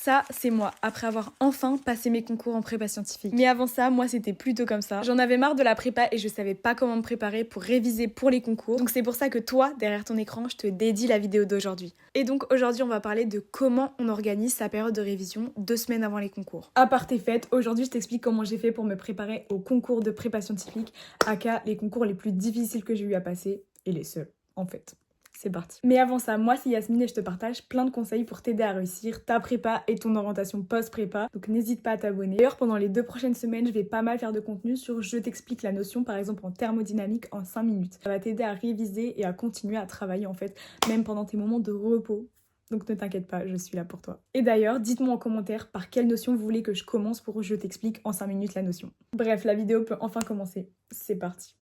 Ça, c'est moi, après avoir enfin passé mes concours en prépa scientifique. Mais avant ça, moi, c'était plutôt comme ça. J'en avais marre de la prépa et je savais pas comment me préparer pour réviser pour les concours. Donc c'est pour ça que toi, derrière ton écran, je te dédie la vidéo d'aujourd'hui. Et donc aujourd'hui, on va parler de comment on organise sa période de révision 2 semaines avant les concours. À part tes fêtes, aujourd'hui, je t'explique comment j'ai fait pour me préparer aux concours de prépa scientifique, aka les concours les plus difficiles que j'ai eu à passer et les seuls, en fait. C'est parti. Mais avant ça, moi c'est Yasmine et je te partage plein de conseils pour t'aider à réussir ta prépa et ton orientation post-prépa. Donc n'hésite pas à t'abonner. D'ailleurs, pendant les 2 prochaines semaines, je vais pas mal faire de contenu sur je t'explique la notion, par exemple en thermodynamique en 5 minutes. Ça va t'aider à réviser et à continuer à travailler en fait, même pendant tes moments de repos. Donc ne t'inquiète pas, je suis là pour toi. Et d'ailleurs, dites-moi en commentaire par quelle notion vous voulez que je commence pour je t'explique en 5 minutes la notion. Bref, la vidéo peut enfin commencer. C'est parti.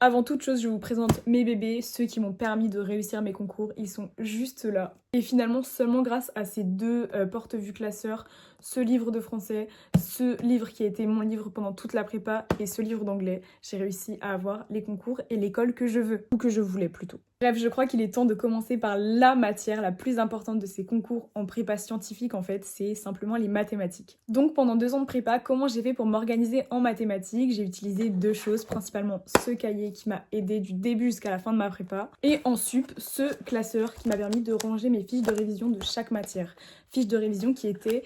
Avant toute chose, je vous présente mes bébés, ceux qui m'ont permis de réussir mes concours. Ils sont juste là. Et finalement, seulement grâce à ces 2 porte-vue classeurs, ce livre de français, ce livre qui a été mon livre pendant toute la prépa et ce livre d'anglais, j'ai réussi à avoir les concours et l'école que je veux, ou que je voulais plutôt. Bref, je crois qu'il est temps de commencer par la matière la plus importante de ces concours en prépa scientifique en fait, c'est simplement les mathématiques. Donc pendant 2 ans de prépa, comment j'ai fait pour m'organiser en mathématiques? J'ai utilisé 2 choses, principalement ce cahier qui m'a aidé du début jusqu'à la fin de ma prépa, et en sup, ce classeur qui m'a permis de ranger mes fiches de révision de chaque matière. Fiches de révision qui étaient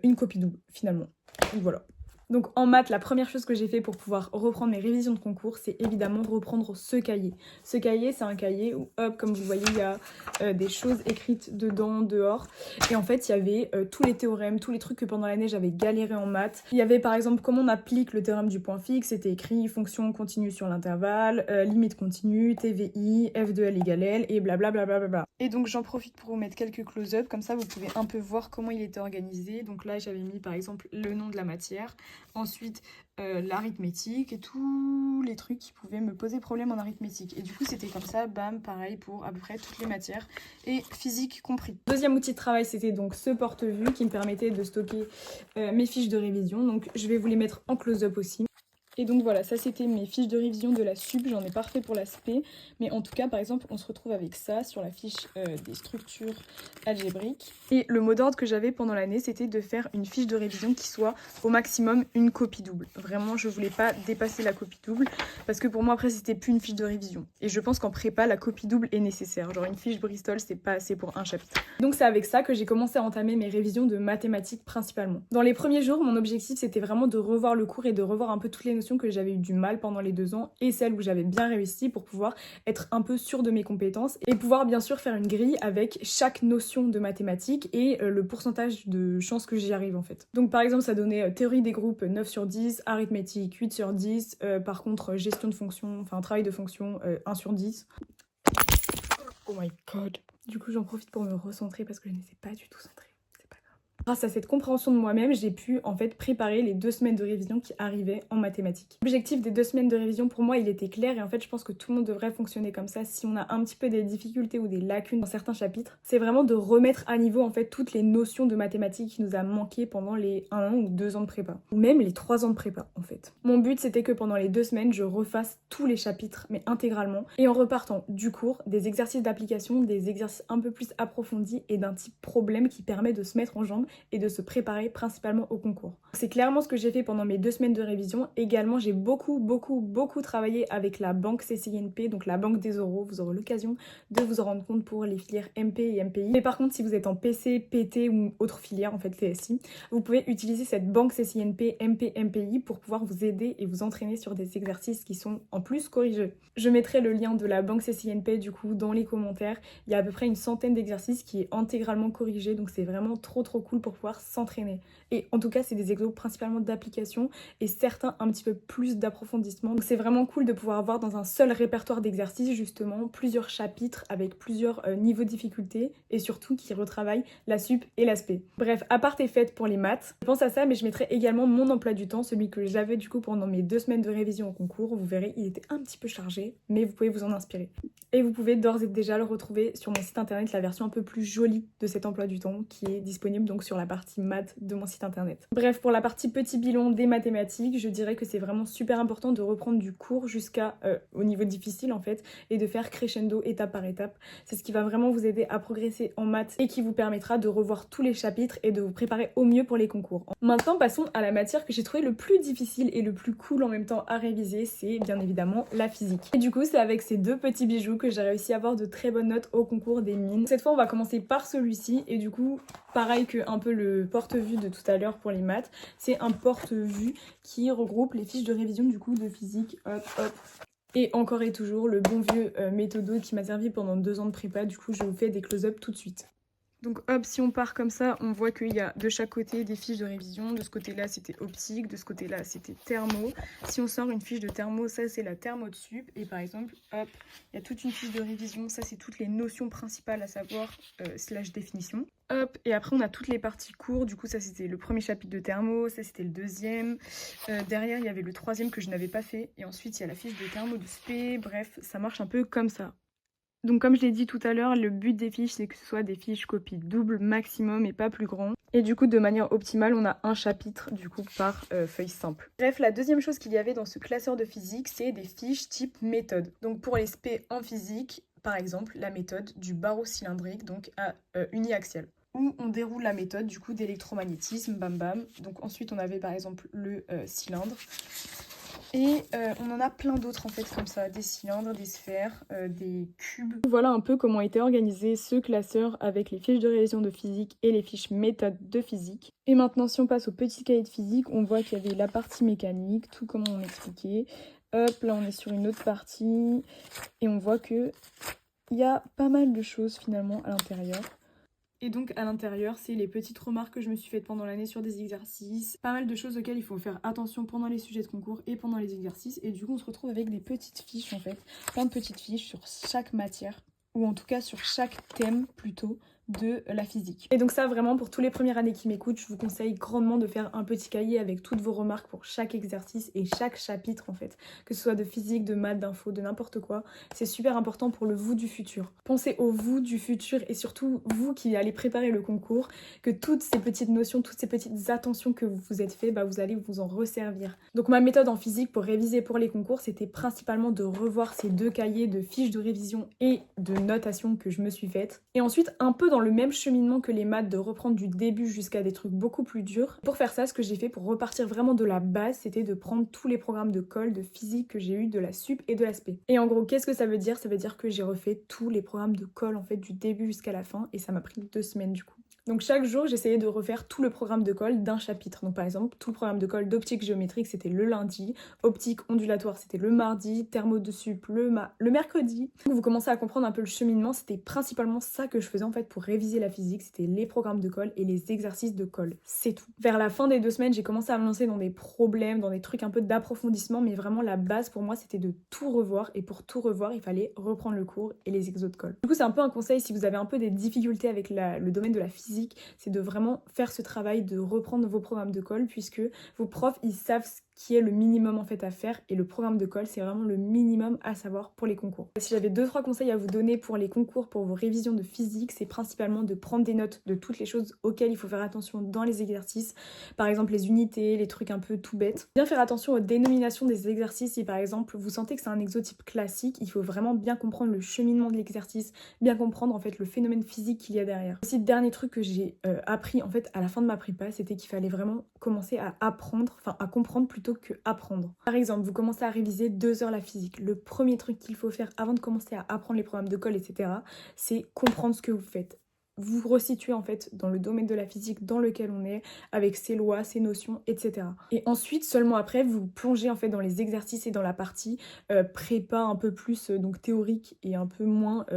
une copie double finalement. Donc voilà. Donc en maths, la première chose que j'ai fait pour pouvoir reprendre mes révisions de concours, c'est évidemment reprendre ce cahier. Ce cahier, c'est un cahier où, hop, comme vous voyez, il y a des choses écrites dedans, dehors. Et en fait, il y avait tous les théorèmes, tous les trucs que pendant l'année, j'avais galéré en maths. Il y avait par exemple comment on applique le théorème du point fixe. C'était écrit fonction continue sur l'intervalle, limite continue, TVI, f de L égale L, et blablabla. Et donc j'en profite pour vous mettre quelques close-up, comme ça vous pouvez un peu voir comment il était organisé. Donc là, j'avais mis par exemple le nom de la matière. Ensuite, l'arithmétique et tous les trucs qui pouvaient me poser problème en arithmétique. Et du coup, c'était comme ça, bam, pareil pour à peu près toutes les matières, et physique compris. Deuxième outil de travail, c'était donc ce porte-vue qui me permettait de stocker mes fiches de révision. Donc, je vais vous les mettre en close-up aussi. Et donc voilà, ça c'était mes fiches de révision de la sup, j'en ai pas refait pour la spé, mais en tout cas par exemple on se retrouve avec ça sur la fiche des structures algébriques. Et le mot d'ordre que j'avais pendant l'année, c'était de faire une fiche de révision qui soit au maximum une copie double. Vraiment, je voulais pas dépasser la copie double, parce que pour moi après c'était plus une fiche de révision. Et je pense qu'en prépa, la copie double est nécessaire, genre une fiche Bristol c'est pas assez pour un chapitre. Donc c'est avec ça que j'ai commencé à entamer mes révisions de mathématiques principalement. Dans les premiers jours, mon objectif c'était vraiment de revoir le cours et de revoir un peu toutes les notions que j'avais eu du mal pendant les 2 ans et celles où j'avais bien réussi pour pouvoir être un peu sûre de mes compétences et pouvoir bien sûr faire une grille avec chaque notion de mathématiques et le pourcentage de chances que j'y arrive en fait. Donc par exemple ça donnait théorie des groupes 9 sur 10, arithmétique 8 sur 10, par contre gestion de fonction, enfin travail de fonction 1 sur 10. Oh my god. Du coup j'en profite pour me recentrer parce que je n'étais pas du tout centrée. Grâce à cette compréhension de moi-même, j'ai pu en fait préparer les 2 semaines de révision qui arrivaient en mathématiques. L'objectif des 2 semaines de révision pour moi il était clair et en fait je pense que tout le monde devrait fonctionner comme ça si on a un petit peu des difficultés ou des lacunes dans certains chapitres. C'est vraiment de remettre à niveau en fait toutes les notions de mathématiques qui nous a manqué pendant les 1 ou 2 ans de prépa. Ou même les 3 ans de prépa en fait. Mon but c'était que pendant les 2 semaines je refasse tous les chapitres mais intégralement et en repartant du cours, des exercices d'application, des exercices un peu plus approfondis et d'un type problème qui permet de se mettre en jambes et de se préparer principalement au concours. C'est clairement ce que j'ai fait pendant mes 2 semaines de révision. Également, j'ai beaucoup travaillé avec la banque CCINP, donc la banque des oraux. Vous aurez l'occasion de vous en rendre compte pour les filières MP et MPI. Mais par contre, si vous êtes en PC, PT ou autre filière, en fait TSI, vous pouvez utiliser cette banque CCINP, MP, MPI pour pouvoir vous aider et vous entraîner sur des exercices qui sont en plus corrigés. Je mettrai le lien de la banque CCINP du coup dans les commentaires. Il y a à peu près une centaine d'exercices qui est intégralement corrigé, donc c'est vraiment trop cool pour pouvoir s'entraîner. Et en tout cas, c'est des exos principalement d'application et certains un petit peu plus d'approfondissement. Donc c'est vraiment cool de pouvoir avoir dans un seul répertoire d'exercices justement plusieurs chapitres avec plusieurs niveaux de difficulté et surtout qui retravaillent la sup et l'aspect. Bref, à part tes fêtes pour les maths, je pense à ça mais je mettrai également mon emploi du temps, celui que j'avais du coup pendant mes 2 semaines de révision au concours. Vous verrez, il était un petit peu chargé, mais vous pouvez vous en inspirer. Et vous pouvez d'ores et déjà le retrouver sur mon site internet, la version un peu plus jolie de cet emploi du temps qui est disponible donc sur sur la partie maths de mon site internet. Bref, pour la partie petit bilan des mathématiques, je dirais que c'est vraiment super important de reprendre du cours jusqu'à au niveau difficile en fait et de faire crescendo étape par étape. C'est ce qui va vraiment vous aider à progresser en maths et qui vous permettra de revoir tous les chapitres et de vous préparer au mieux pour les concours. Maintenant, passons à la matière que j'ai trouvé le plus difficile et le plus cool en même temps à réviser, c'est bien évidemment la physique. Et du coup, c'est avec ces deux petits bijoux que j'ai réussi à avoir de très bonnes notes au concours des mines. Cette fois, on va commencer par celui-ci et du coup, pareil que un peu le porte-vue de tout à l'heure pour les maths, c'est un porte-vue qui regroupe les fiches de révision du coup de physique, hop hop. Et encore et toujours le bon vieux méthodo qui m'a servi pendant 2 ans de prépa, du coup je vous fais des close-up tout de suite. Donc hop, si on part comme ça, on voit qu'il y a de chaque côté des fiches de révision. De ce côté-là, c'était optique, de ce côté-là, c'était thermo. Si on sort une fiche de thermo, ça c'est la thermo de sup. Et par exemple, hop, il y a toute une fiche de révision. Ça c'est toutes les notions principales à savoir, slash définition. Hop, et après on a toutes les parties cours. Du coup, ça c'était le premier chapitre de thermo, ça c'était le deuxième. Derrière, il y avait le troisième que je n'avais pas fait. Et ensuite, il y a la fiche de thermo de spé. Bref, ça marche un peu comme ça. Donc comme je l'ai dit tout à l'heure, le but des fiches, c'est que ce soit des fiches copies double maximum et pas plus grand. Et du coup, de manière optimale, on a un chapitre du coup par feuille simple. Bref, la deuxième chose qu'il y avait dans ce classeur de physique, c'est des fiches type méthode. Donc pour les spé en physique, par exemple, la méthode du barreau cylindrique, donc à uniaxial. Où on déroule la méthode du coup d'électromagnétisme, bam bam. Donc ensuite, on avait par exemple le cylindre. Et on en a plein d'autres en fait comme ça, des cylindres, des sphères, des cubes. Voilà un peu comment était organisé ce classeur avec les fiches de révision de physique et les fiches méthode de physique. Et maintenant si on passe au petit cahier de physique, on voit qu'il y avait la partie mécanique, tout comme on m'expliquait. Hop, là on est sur une autre partie et on voit que il y a pas mal de choses finalement à l'intérieur. Et donc à l'intérieur, c'est les petites remarques que je me suis faites pendant l'année sur des exercices. Pas mal de choses auxquelles il faut faire attention pendant les sujets de concours et pendant les exercices. Et du coup, on se retrouve avec des petites fiches en fait. Plein de petites fiches sur chaque matière. Ou en tout cas sur chaque thème plutôt de la physique. Et donc ça vraiment pour tous les premières années qui m'écoutent, je vous conseille grandement de faire un petit cahier avec toutes vos remarques pour chaque exercice et chaque chapitre en fait. Que ce soit de physique, de maths, d'info, de n'importe quoi. C'est super important pour le vous du futur. Pensez au vous du futur et surtout vous qui allez préparer le concours, que toutes ces petites notions, toutes ces petites attentions que vous vous êtes fait, vous allez vous en resservir. Donc ma méthode en physique pour réviser pour les concours, c'était principalement de revoir ces deux cahiers de fiches de révision et de notation que je me suis faite. Et ensuite un peu dans le même cheminement que les maths, de reprendre du début jusqu'à des trucs beaucoup plus durs. Pour faire ça, ce que j'ai fait pour repartir vraiment de la base, c'était de prendre tous les programmes de colle, de physique que j'ai eu de la sup et de la spé. Et en gros, qu'est-ce que ça veut dire? Ça veut dire que j'ai refait tous les programmes de colle en fait du début jusqu'à la fin et ça m'a pris 2 semaines du coup. Donc chaque jour, j'essayais de refaire tout le programme de colle d'un chapitre. Donc par exemple, tout le programme de colle d'optique géométrique, c'était le lundi, optique ondulatoire, c'était le mardi, thermo de sup, le mercredi. Donc vous commencez à comprendre un peu le cheminement, c'était principalement ça que je faisais en fait pour réviser la physique, c'était les programmes de colle et les exercices de colle, c'est tout. Vers la fin des 2 semaines, j'ai commencé à me lancer dans des problèmes, dans des trucs un peu d'approfondissement, mais vraiment la base pour moi, c'était de tout revoir et pour tout revoir, il fallait reprendre le cours et les exos de colle. Du coup, c'est un peu un conseil si vous avez un peu des difficultés avec le domaine de la physique, c'est de vraiment faire ce travail de reprendre vos programmes de colle puisque vos profs ils savent ce qui est le minimum en fait à faire et le programme de colle c'est vraiment le minimum à savoir pour les concours. Si j'avais 2-3 conseils à vous donner pour les concours, pour vos révisions de physique, c'est principalement de prendre des notes de toutes les choses auxquelles il faut faire attention dans les exercices, par exemple les unités, les trucs un peu tout bêtes. Bien faire attention aux dénominations des exercices. Si par exemple vous sentez que c'est un exotype classique, il faut vraiment bien comprendre le cheminement de l'exercice, bien comprendre en fait le phénomène physique qu'il y a derrière. Aussi, dernier truc que j'ai appris en fait à la fin de ma prépa, c'était qu'il fallait vraiment commencer à apprendre, enfin à comprendre plutôt que apprendre. Par exemple, vous commencez à réviser 2 heures la physique. Le premier truc qu'il faut faire avant de commencer à apprendre les programmes de colle, etc., c'est comprendre ce que vous faites. Vous resituez en fait dans le domaine de la physique dans lequel on est, avec ses lois, ses notions, etc. Et ensuite, seulement après, vous plongez en fait dans les exercices et dans la partie prépa un peu plus donc théorique et un peu moins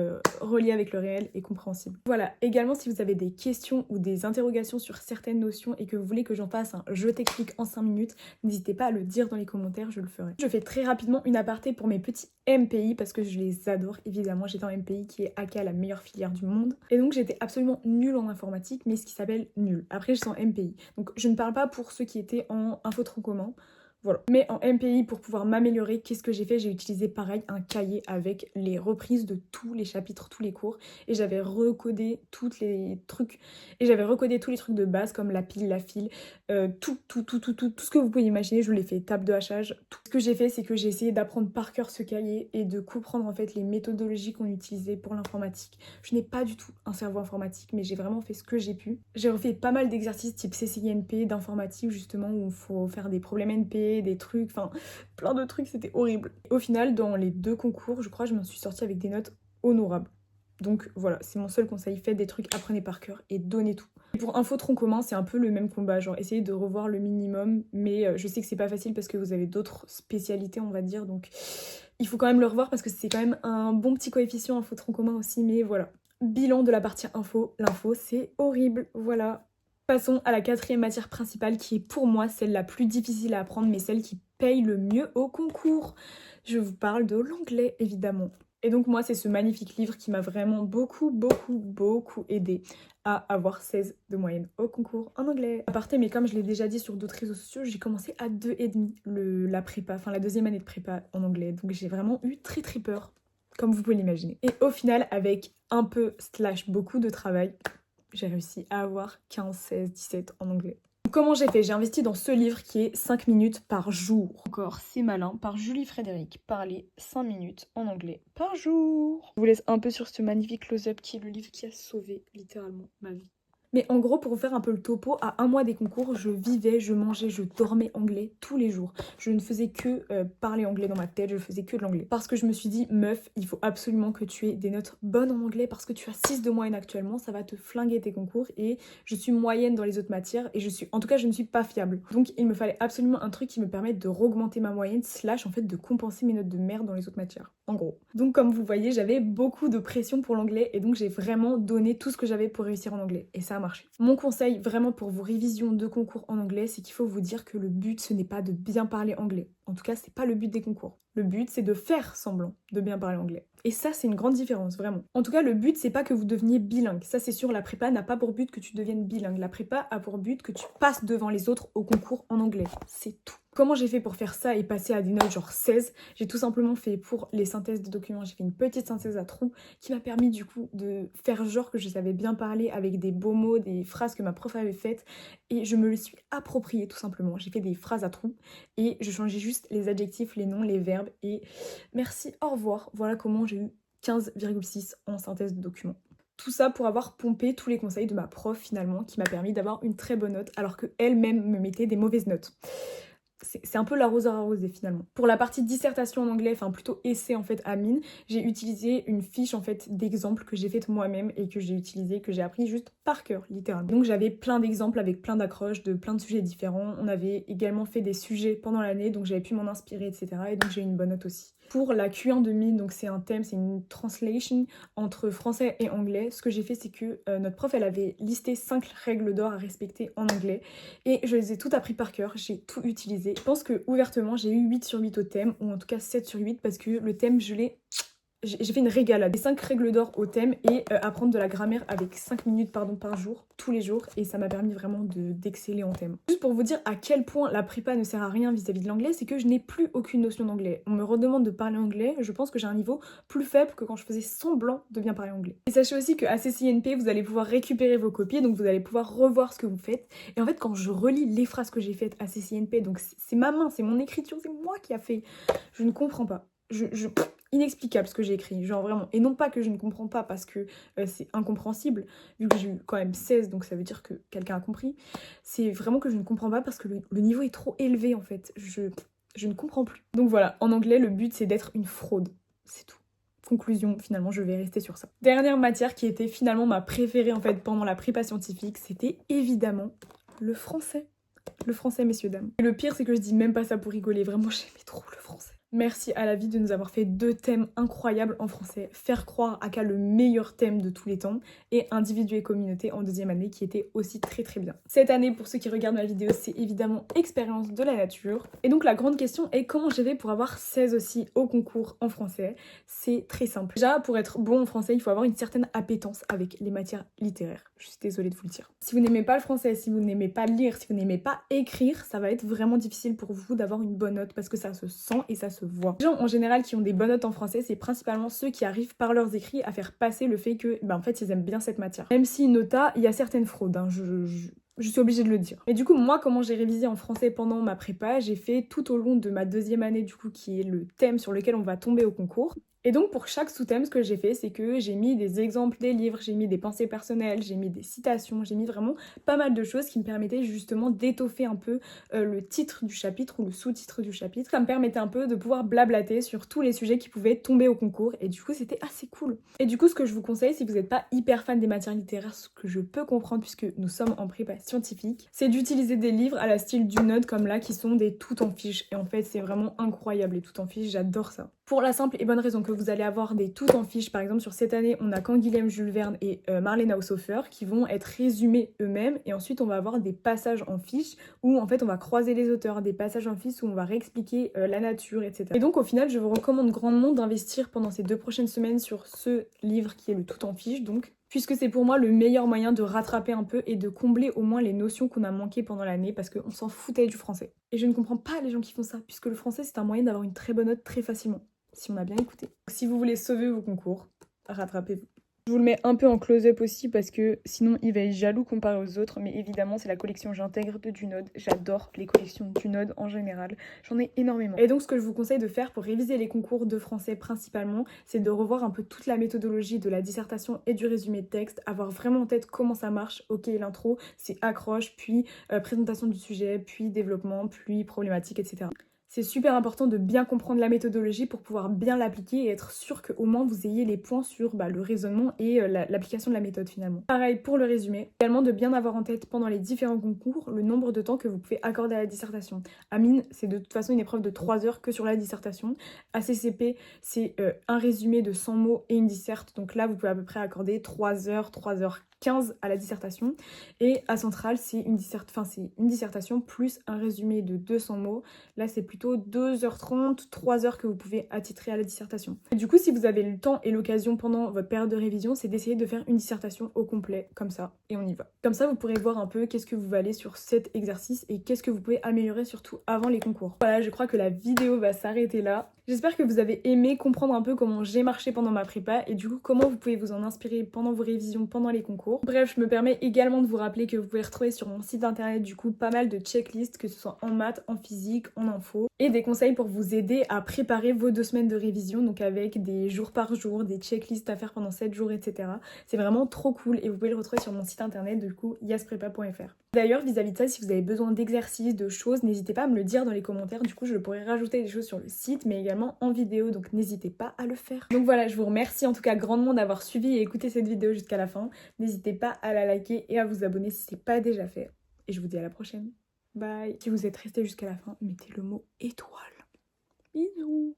reliée avec le réel et compréhensible. Voilà, également si vous avez des questions ou des interrogations sur certaines notions et que vous voulez que j'en fasse un je t'explique en 5 minutes, n'hésitez pas à le dire dans les commentaires, je le ferai. Je fais très rapidement une aparté pour mes petits MPI parce que je les adore évidemment. J'étais en MPI qui est AK, la meilleure filière du monde. Et donc j'étais absolument nulle en informatique, mais ce qui s'appelle nul. Après je suis en MPI. Donc je ne parle pas pour ceux qui étaient en info tronc commun. Voilà. Mais en MPI, pour pouvoir m'améliorer, qu'est-ce que j'ai fait? J'ai utilisé pareil un cahier avec les reprises de tous les chapitres, tous les cours. Et j'avais recodé tous les trucs. Et j'avais recodé tous les trucs de base comme la pile, la file, tout ce que vous pouvez imaginer. Je l'ai fait table de hachage. Tout ce que j'ai fait, c'est que j'ai essayé d'apprendre par cœur ce cahier et de comprendre en fait les méthodologies qu'on utilisait pour l'informatique. Je n'ai pas du tout un cerveau informatique, mais j'ai vraiment fait ce que j'ai pu. J'ai refait pas mal d'exercices type CCINP, d'informatique justement, où il faut faire des problèmes NP, des trucs, enfin plein de trucs, c'était horrible. Au final, dans les 2 concours, je crois, je m'en suis sortie avec des notes honorables. Donc voilà, c'est mon seul conseil, faites des trucs, apprenez par cœur et donnez tout. Et pour info tronc commun, c'est un peu le même combat, genre essayez de revoir le minimum, mais je sais que c'est pas facile parce que vous avez d'autres spécialités, on va dire, donc il faut quand même le revoir parce que c'est quand même un bon petit coefficient info tronc commun aussi, mais voilà. Bilan de la partie info, l'info c'est horrible, voilà. Passons à la 4e matière principale qui est pour moi celle la plus difficile à apprendre mais celle qui paye le mieux au concours. Je vous parle de l'anglais évidemment. Et donc moi c'est ce magnifique livre qui m'a vraiment beaucoup aidé à avoir 16 de moyenne au concours en anglais. À part, mais comme je l'ai déjà dit sur d'autres réseaux sociaux, j'ai commencé à 2,5 la prépa, enfin la 2e année de prépa en anglais. Donc j'ai vraiment eu très peur, comme vous pouvez l'imaginer. Et au final, avec un peu / beaucoup de travail, j'ai réussi à avoir 15, 16, 17 en anglais. Comment j'ai fait? J'ai investi dans ce livre qui est 5 minutes par jour. Encore, c'est malin, par Julie Frédéric. Parler 5 minutes en anglais par jour. Je vous laisse un peu sur ce magnifique close-up qui est le livre qui a sauvé littéralement ma vie. Mais en gros, pour vous faire un peu le topo, à 1 mois des concours, je vivais, je mangeais, je dormais anglais tous les jours. Je ne faisais que parler anglais dans ma tête, je faisais que de l'anglais. Parce que je me suis dit, meuf, il faut absolument que tu aies des notes bonnes en anglais parce que tu as 6 de moyenne actuellement, ça va te flinguer tes concours et je suis moyenne dans les autres matières et en tout cas, je ne suis pas fiable. Donc, il me fallait absolument un truc qui me permette de augmenter ma moyenne / en fait de compenser mes notes de merde dans les autres matières. En gros. Donc, comme vous voyez, j'avais beaucoup de pression pour l'anglais et donc j'ai vraiment donné tout ce que j'avais pour réussir en anglais. Et ça a marché. Mon conseil vraiment pour vos révisions de concours en anglais, c'est qu'il faut vous dire que le but ce n'est pas de bien parler anglais. En tout cas, c'est pas le but des concours. Le but c'est de faire semblant de bien parler anglais. Et ça c'est une grande différence vraiment. En tout cas, le but c'est pas que vous deveniez bilingue. Ça c'est sûr, la prépa n'a pas pour but que tu deviennes bilingue. La prépa a pour but que tu passes devant les autres au concours en anglais. C'est tout. Comment j'ai fait pour faire ça et passer à des notes genre 16? J'ai tout simplement fait pour les synthèses de documents, j'ai fait une petite synthèse à trous qui m'a permis du coup de faire genre que je savais bien parler avec des beaux mots, des phrases que ma prof avait faites et je me le suis approprié tout simplement. J'ai fait des phrases à trous et je changeais juste les adjectifs, les noms, les verbes et merci, au revoir. Voilà comment j'ai eu 15,6 en synthèse de documents. Tout ça pour avoir pompé tous les conseils de ma prof finalement qui m'a permis d'avoir une très bonne note alors qu'elle-même me mettait des mauvaises notes. C'est un peu l'arroseur arrosé finalement. Pour la partie dissertation en anglais, enfin plutôt essai en fait à mine, j'ai utilisé une fiche en fait d'exemples que j'ai faite moi-même et que j'ai utilisé, que j'ai appris juste par cœur littéralement. Donc j'avais plein d'exemples avec plein d'accroches de plein de sujets différents. On avait également fait des sujets pendant l'année donc j'avais pu m'en inspirer etc. Et donc j'ai eu une bonne note aussi. Pour la Q1 de mine, donc c'est un thème, c'est une translation entre français et anglais. Ce que j'ai fait c'est que notre prof elle avait listé 5 règles d'or à respecter en anglais et je les ai toutes appris par cœur, j'ai tout utilisé. Je pense que ouvertement j'ai eu 8 sur 8 au thème, ou en tout cas 7 sur 8 parce que le thème j'ai fait une régalade. Les 5 règles d'or au thème et apprendre de la grammaire avec 5 minutes par jour, tous les jours, et ça m'a permis vraiment d'exceller en thème. Juste pour vous dire à quel point la prépa ne sert à rien vis-à-vis de l'anglais, c'est que je n'ai plus aucune notion d'anglais. On me redemande de parler anglais, je pense que j'ai un niveau plus faible que quand je faisais semblant de bien parler anglais. Et sachez aussi qu'à CCINP, vous allez pouvoir récupérer vos copies, donc vous allez pouvoir revoir ce que vous faites. Et en fait, quand je relis les phrases que j'ai faites à CCINP, donc c'est ma main, c'est mon écriture, c'est moi qui a fait, je ne comprends pas. Inexplicable ce que j'ai écrit, genre vraiment. Et non pas que je ne comprends pas parce que c'est incompréhensible, vu que j'ai eu quand même 16, donc ça veut dire que quelqu'un a compris. C'est vraiment que je ne comprends pas parce que le niveau est trop élevé en fait. Je ne comprends plus. Donc voilà, en anglais, le but c'est d'être une fraude. C'est tout. Conclusion, finalement, je vais rester sur ça. Dernière matière qui était finalement ma préférée en fait pendant la prépa scientifique, c'était évidemment le français. Le français, messieurs, dames. Et le pire, c'est que je dis même pas ça pour rigoler. Vraiment, j'aimais trop le français. Merci à la vie de nous avoir fait 2 thèmes incroyables en français. Faire croire à K le meilleur thème de tous les temps et individu et communauté en 2e année qui était aussi très très bien. Cette année, pour ceux qui regardent ma vidéo, c'est évidemment expérience de la nature. Et donc la grande question est comment j'ai fait pour avoir 16 aussi au concours en français. C'est très simple. Déjà, pour être bon en français, il faut avoir une certaine appétence avec les matières littéraires. Je suis désolée de vous le dire. Si vous n'aimez pas le français, si vous n'aimez pas lire, si vous n'aimez pas écrire, ça va être vraiment difficile pour vous d'avoir une bonne note parce que ça se sent et ça se voit. Les gens en général qui ont des bonnes notes en français, c'est principalement ceux qui arrivent par leurs écrits à faire passer le fait que, en fait, ils aiment bien cette matière. Même si nota, il y a certaines fraudes, hein, je suis obligée de le dire. Et du coup, moi, comment j'ai révisé en français pendant ma prépa, j'ai fait tout au long de ma 2e année, du coup, qui est le thème sur lequel on va tomber au concours. Et donc pour chaque sous-thème, ce que j'ai fait, c'est que j'ai mis des exemples des livres, j'ai mis des pensées personnelles, j'ai mis des citations, j'ai mis vraiment pas mal de choses qui me permettaient justement d'étoffer un peu le titre du chapitre ou le sous-titre du chapitre. Ça me permettait un peu de pouvoir blablater sur tous les sujets qui pouvaient tomber au concours et du coup c'était assez cool. Et du coup ce que je vous conseille, si vous n'êtes pas hyper fan des matières littéraires, ce que je peux comprendre puisque nous sommes en prépa scientifique, c'est d'utiliser des livres à la style du Node comme là qui sont des tout en fiche. Et en fait c'est vraiment incroyable les tout en fiche, j'adore ça. Pour la simple et bonne raison que vous allez avoir des tout en fiche, par exemple sur cette année on a Canguilhem, Jules Verne et Marlène Haushofer qui vont être résumés eux-mêmes et ensuite on va avoir des passages en fiche où en fait on va croiser les auteurs, des passages en fiche où on va réexpliquer la nature, etc. Et donc au final je vous recommande grandement d'investir pendant ces 2 prochaines semaines sur ce livre qui est le tout en fiche donc, puisque c'est pour moi le meilleur moyen de rattraper un peu et de combler au moins les notions qu'on a manquées pendant l'année parce qu'on s'en foutait du français. Et je ne comprends pas les gens qui font ça, puisque le français c'est un moyen d'avoir une très bonne note très facilement, si on a bien écouté. Si vous voulez sauver vos concours, rattrapez-vous. Je vous le mets un peu en close-up aussi parce que sinon il va être jaloux comparé aux autres, mais évidemment c'est la collection J'intègre de Dunod. J'adore les collections Dunod en général, j'en ai énormément. Et donc ce que je vous conseille de faire pour réviser les concours de français principalement, c'est de revoir un peu toute la méthodologie de la dissertation et du résumé de texte, avoir vraiment en tête comment ça marche. Ok, l'intro c'est accroche, puis présentation du sujet, puis développement, puis problématique, etc. C'est super important de bien comprendre la méthodologie pour pouvoir bien l'appliquer et être sûr qu'au moins vous ayez les points sur le raisonnement et l'application de la méthode finalement. Pareil pour le résumé. Également de bien avoir en tête pendant les différents concours le nombre de temps que vous pouvez accorder à la dissertation. À mine, c'est de toute façon une épreuve de 3 heures que sur la dissertation. À CCP, c'est un résumé de 100 mots et une disserte. Donc là, vous pouvez à peu près accorder 3 heures, 3 heures 15 à la dissertation. Et à Centrale, c'est une dissertation plus un résumé de 200 mots. Là, c'est plutôt 2h30, 3h que vous pouvez attitrer à la dissertation. Et du coup, si vous avez le temps et l'occasion pendant votre période de révision, c'est d'essayer de faire une dissertation au complet, comme ça, et on y va. Comme ça, vous pourrez voir un peu qu'est-ce que vous valez sur cet exercice et qu'est-ce que vous pouvez améliorer surtout avant les concours. Voilà, je crois que la vidéo va s'arrêter là. J'espère que vous avez aimé comprendre un peu comment j'ai marché pendant ma prépa et du coup comment vous pouvez vous en inspirer pendant vos révisions, pendant les concours. Bref, je me permets également de vous rappeler que vous pouvez retrouver sur mon site internet du coup pas mal de checklists, que ce soit en maths, en physique, en info, et des conseils pour vous aider à préparer vos 2 semaines de révision, donc avec des jours par jour, des checklists à faire pendant 7 jours, etc. C'est vraiment trop cool et vous pouvez le retrouver sur mon site internet du coup yasprepa.fr. D'ailleurs, vis-à-vis de ça, si vous avez besoin d'exercices, de choses, n'hésitez pas à me le dire dans les commentaires, du coup je pourrais rajouter des choses sur le site, mais également en vidéo, donc n'hésitez pas à le faire. Donc voilà, je vous remercie en tout cas grandement d'avoir suivi et écouté cette vidéo jusqu'à la fin. N'hésitez pas à la liker et à vous abonner si c'est pas déjà fait. Et je vous dis à la prochaine. Bye. Si vous êtes resté jusqu'à la fin, mettez le mot étoile. Bisous.